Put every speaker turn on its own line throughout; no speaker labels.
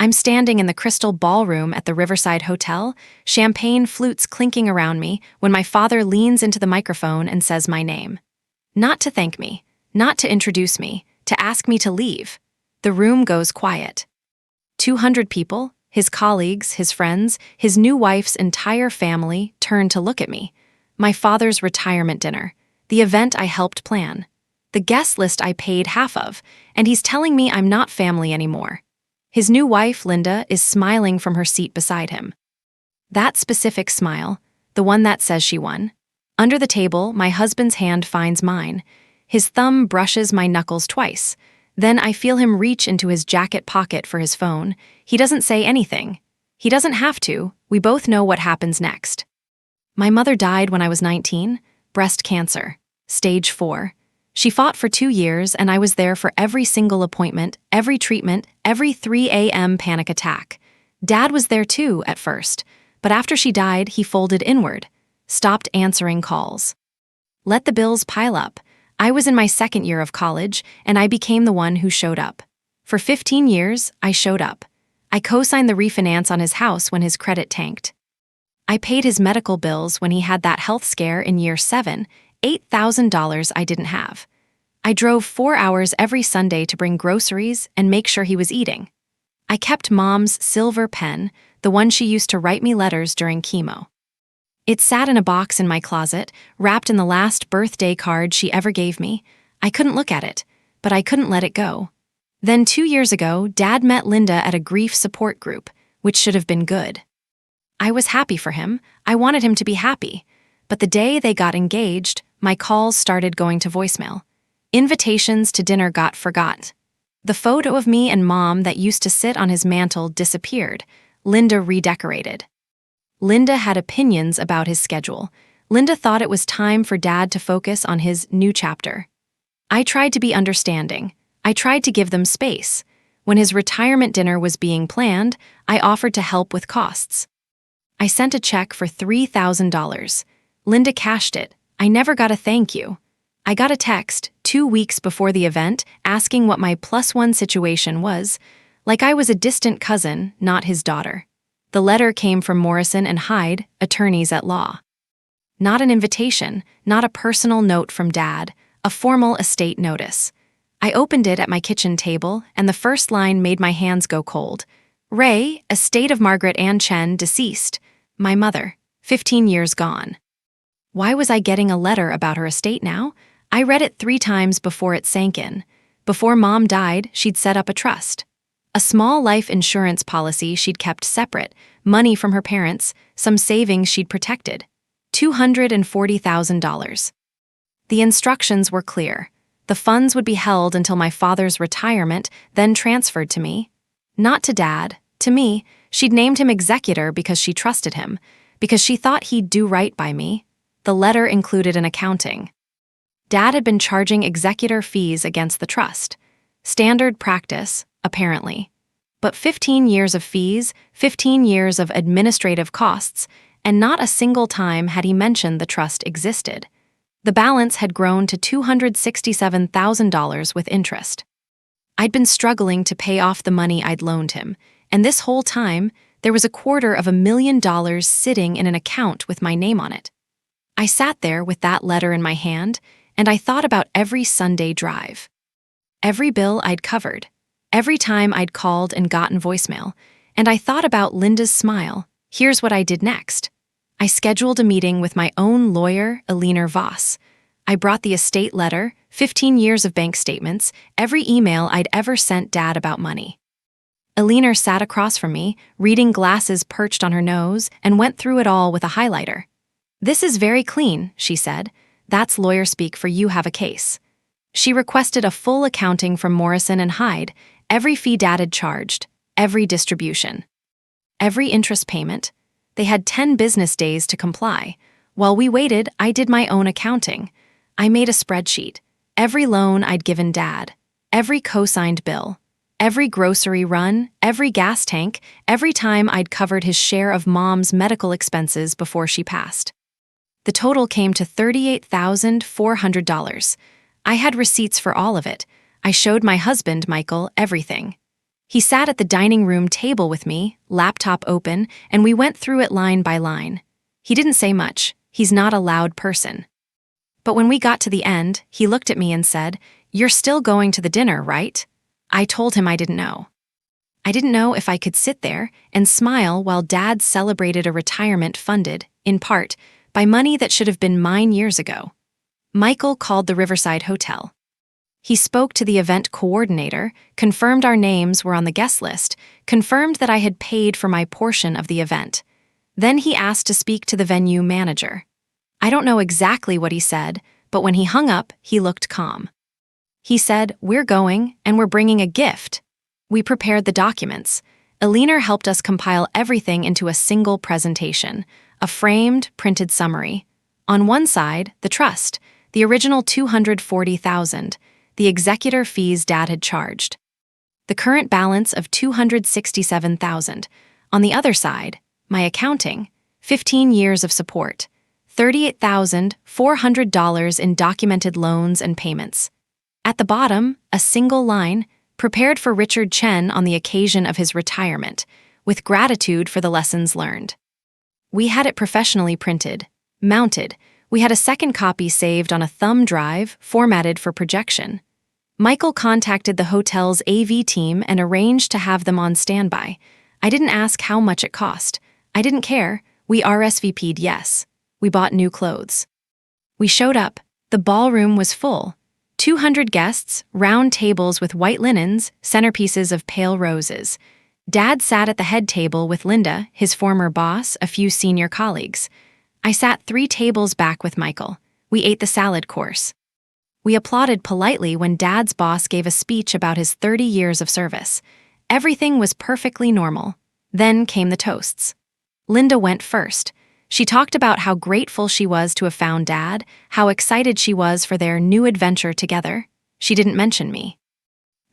I'm standing in the crystal ballroom at the Riverside Hotel, champagne flutes clinking around me, when my father leans into the microphone and says my name. Not to thank me, not to introduce me, to ask me to leave. The room goes quiet. 200 people, his colleagues, his friends, his new wife's entire family, turn to look at me. My father's retirement dinner, the event I helped plan, the guest list I paid half of, and he's telling me I'm not family anymore. His new wife, Linda, is smiling from her seat beside him. That specific smile, the one that says she won. Under the table, my husband's hand finds mine. His thumb brushes my knuckles twice. Then I feel him reach into his jacket pocket for his phone. He doesn't say anything. He doesn't have to. We both know what happens next. My mother died when I was 19, breast cancer, stage 4. She fought for 2 years, and I was there for every single appointment, every treatment, every 3 a.m. panic attack. Dad was there too at first, but after she died, he folded inward, stopped answering calls. Let the bills pile up. I was in my second year of college, and I became the one who showed up. For 15 years, I showed up. I co-signed the refinance on his house when his credit tanked. I paid his medical bills when he had that health scare in year 7, $8,000 I didn't have. I drove 4 hours every Sunday to bring groceries and make sure he was eating. I kept Mom's silver pen, the one she used to write me letters during chemo. It sat in a box in my closet, wrapped in the last birthday card she ever gave me. I couldn't look at it, but I couldn't let it go. Then 2 years ago, Dad met Linda at a grief support group, which should have been good. I was happy for him. I wanted him to be happy. But the day they got engaged, my calls started going to voicemail. Invitations to dinner got forgot. The photo of me and Mom that used to sit on his mantle disappeared. Linda redecorated. Linda had opinions about his schedule. Linda thought it was time for Dad to focus on his new chapter. I tried to be understanding. I tried to give them space. When his retirement dinner was being planned, I offered to help with costs. I sent a check for $3,000. Linda cashed it. I never got a thank you. I got a text 2 weeks before the event asking what my +1 situation was, like I was a distant cousin, not his daughter. The letter came from Morrison and Hyde, attorneys at law. Not an invitation, not a personal note from Dad, a formal estate notice. I opened it at my kitchen table, and the first line made my hands go cold. Ray, estate of Margaret Ann Chen, deceased. My mother, 15 years gone. Why was I getting a letter about her estate now? I read it 3 times before it sank in. Before Mom died, she'd set up a trust. A small life insurance policy she'd kept separate, money from her parents, some savings she'd protected. $240,000. The instructions were clear. The funds would be held until my father's retirement, then transferred to me. Not to Dad, to me. She'd named him executor because she trusted him, because she thought he'd do right by me. The letter included an accounting. Dad had been charging executor fees against the trust. Standard practice, apparently. But 15 years of fees, 15 years of administrative costs, and not a single time had he mentioned the trust existed. The balance had grown to $267,000 with interest. I'd been struggling to pay off the money I'd loaned him, and this whole time, there was $250,000 sitting in an account with my name on it. I sat there with that letter in my hand, and I thought about every Sunday drive. Every bill I'd covered, every time I'd called and gotten voicemail, and I thought about Linda's smile. Here's what I did next. I scheduled a meeting with my own lawyer, Eliner Voss. I brought the estate letter, 15 years of bank statements, every email I'd ever sent Dad about money. Eliner sat across from me, reading glasses perched on her nose, and went through it all with a highlighter. "This is very clean," she said. "That's lawyer speak for you have a case." She requested a full accounting from Morrison and Hyde, every fee Dad had charged, every distribution, every interest payment. They had 10 business days to comply. While we waited, I did my own accounting. I made a spreadsheet. Every loan I'd given Dad, every co-signed bill, every grocery run, every gas tank, every time I'd covered his share of Mom's medical expenses before she passed. The total came to $38,400. I had receipts for all of it. I showed my husband, Michael, everything. He sat at the dining room table with me, laptop open, and we went through it line by line. He didn't say much. He's not a loud person. But when we got to the end, he looked at me and said, "You're still going to the dinner, right?" I told him I didn't know. I didn't know if I could sit there and smile while Dad celebrated a retirement funded, in part, by money that should have been mine years ago. Michael called the Riverside Hotel. He spoke to the event coordinator, confirmed our names were on the guest list, confirmed that I had paid for my portion of the event. Then he asked to speak to the venue manager. I don't know exactly what he said, but when he hung up, he looked calm. He said, "We're going, and we're bringing a gift." We prepared the documents. Alina helped us compile everything into a single presentation, a framed, printed summary. On one side, the trust, the original $240,000, the executor fees Dad had charged. The current balance of $267,000. On the other side, my accounting, 15 years of support, $38,400 in documented loans and payments. At the bottom, a single line, prepared for Richard Chen on the occasion of his retirement, with gratitude for the lessons learned. We had it professionally printed, mounted. We had a second copy saved on a thumb drive, formatted for projection. Michael contacted the hotel's AV team and arranged to have them on standby. I didn't ask how much it cost. I didn't care. We RSVP'd yes. We bought new clothes. We showed up. The ballroom was full. 200 guests, round tables with white linens, centerpieces of pale roses. Dad sat at the head table with Linda, his former boss, a few senior colleagues. I sat 3 tables back with Michael. We ate the salad course. We applauded politely when Dad's boss gave a speech about his 30 years of service. Everything was perfectly normal. Then came the toasts. Linda went first. She talked about how grateful she was to have found Dad, how excited she was for their new adventure together. She didn't mention me.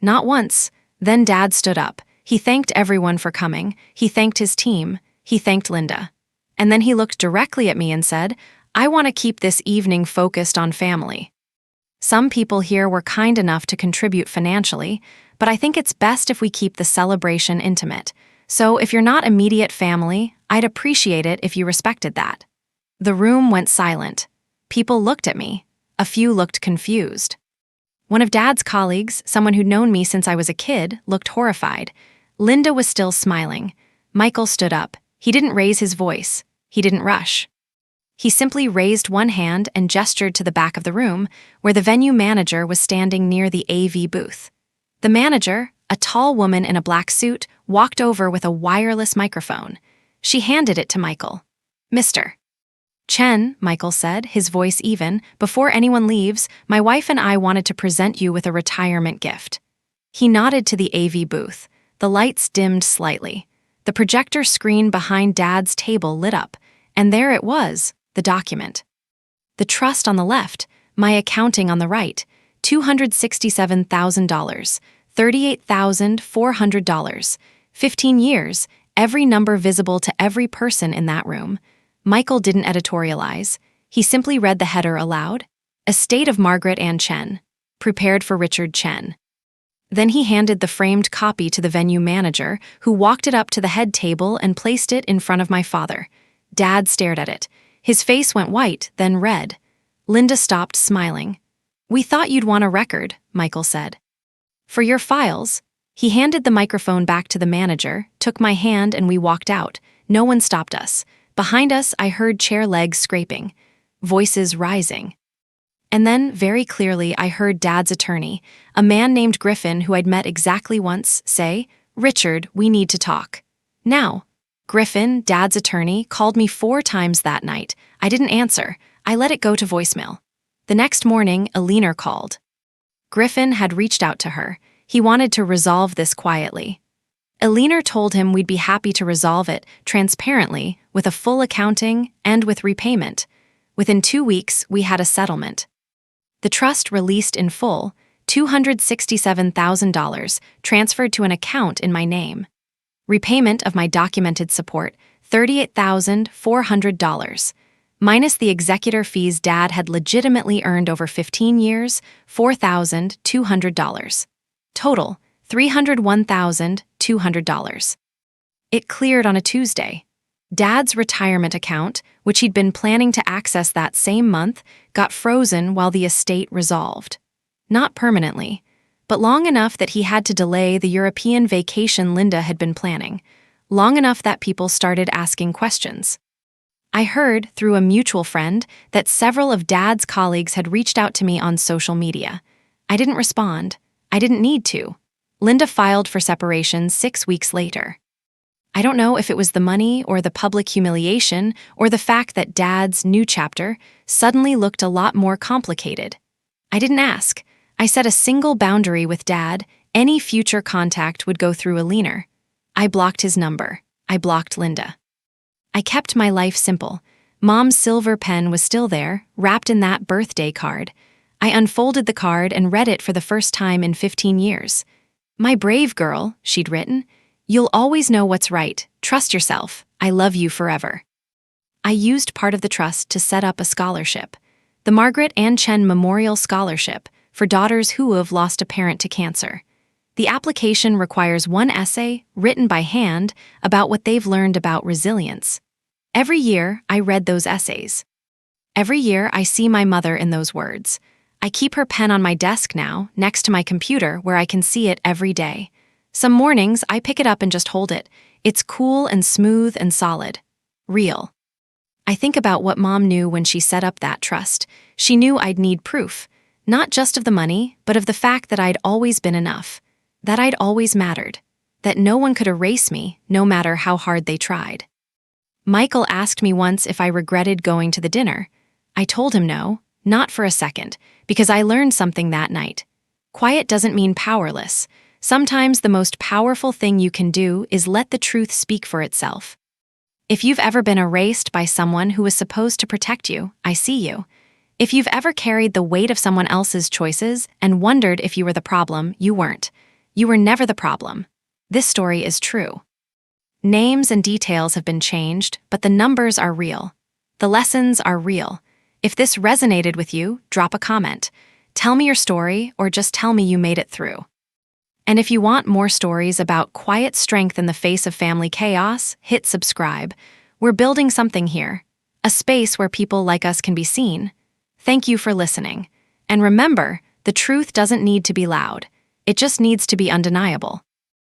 Not once. Then Dad stood up. He thanked everyone for coming. He thanked his team. He thanked Linda. And then he looked directly at me and said, "I want to keep this evening focused on family." Some people here were kind enough to contribute financially, but I think it's best if we keep the celebration intimate. So if you're not immediate family, I'd appreciate it if you respected that. The room went silent. People looked at me. A few looked confused. One of Dad's colleagues, someone who'd known me since I was a kid, looked horrified. Linda was still smiling. Michael stood up. He didn't raise his voice. He didn't rush. He simply raised one hand and gestured to the back of the room, where the venue manager was standing near the AV booth. The manager, a tall woman in a black suit, walked over with a wireless microphone. She handed it to Michael. "Mr. Chen," Michael said, his voice even, "before anyone leaves, my wife and I wanted to present you with a retirement gift." He nodded to the AV booth. The lights dimmed slightly. The projector screen behind Dad's table lit up, and there it was, the document. The trust on the left, my accounting on the right, $267,000, $38,400, 15 years, every number visible to every person in that room. Michael didn't editorialize. He simply read the header aloud. Estate of Margaret Ann Chen. Prepared for Richard Chen. Then he handed the framed copy to the venue manager, who walked it up to the head table and placed it in front of my father. Dad stared at it. His face went white, then red. Linda stopped smiling. "We thought you'd want a record," Michael said. "For your files." He handed the microphone back to the manager, took my hand, and we walked out. No one stopped us. Behind us, I heard chair legs scraping, voices rising. And then, very clearly, I heard Dad's attorney, a man named Griffin who I'd met exactly once, say, "Richard, we need to talk. Now." Griffin, Dad's attorney, called me 4 times that night. I didn't answer. I let it go to voicemail. The next morning, Alina called. Griffin had reached out to her. He wanted to resolve this quietly. Alina told him we'd be happy to resolve it transparently, with a full accounting and with repayment. Within 2 weeks, we had a settlement. The trust released in full, $267,000, transferred to an account in my name. Repayment of my documented support, $38,400. Minus the executor fees Dad had legitimately earned over 15 years, $4,200. Total, $301,200. It cleared on a Tuesday. Dad's retirement account, which he'd been planning to access that same month, got frozen while the estate resolved. Not permanently, but long enough that he had to delay the European vacation Linda had been planning, long enough that people started asking questions. I heard, through a mutual friend, that several of Dad's colleagues had reached out to me on social media. I didn't respond. I didn't need to. Linda filed for separation 6 weeks later. I don't know if it was the money or the public humiliation or the fact that Dad's new chapter suddenly looked a lot more complicated. I didn't ask. I set a single boundary with Dad. Any future contact would go through a leaner. I blocked his number. I blocked Linda. I kept my life simple. Mom's silver pen was still there, wrapped in that birthday card. I unfolded the card and read it for the first time in 15 years. "My brave girl," she'd written. "You'll always know what's right. Trust yourself. I love you forever." I used part of the trust to set up a scholarship, the Margaret Ann Chen Memorial Scholarship, for daughters who have lost a parent to cancer. The application requires one essay, written by hand, about what they've learned about resilience. Every year, I read those essays. Every year, I see my mother in those words. I keep her pen on my desk now, next to my computer, where I can see it every day. Some mornings, I pick it up and just hold it. It's cool and smooth and solid. Real. I think about what Mom knew when she set up that trust. She knew I'd need proof, not just of the money, but of the fact that I'd always been enough, that I'd always mattered, that no one could erase me, no matter how hard they tried. Michael asked me once if I regretted going to the dinner. I told him no, not for a second, because I learned something that night. Quiet doesn't mean powerless. Sometimes the most powerful thing you can do is let the truth speak for itself. If you've ever been erased by someone who was supposed to protect you, I see you. If you've ever carried the weight of someone else's choices and wondered if you were the problem, you weren't. You were never the problem. This story is true. Names and details have been changed, but the numbers are real. The lessons are real. If this resonated with you, drop a comment. Tell me your story, or just tell me you made it through. And if you want more stories about quiet strength in the face of family chaos, hit subscribe. We're building something here, a space where people like us can be seen. Thank you for listening. And remember, the truth doesn't need to be loud. It just needs to be undeniable.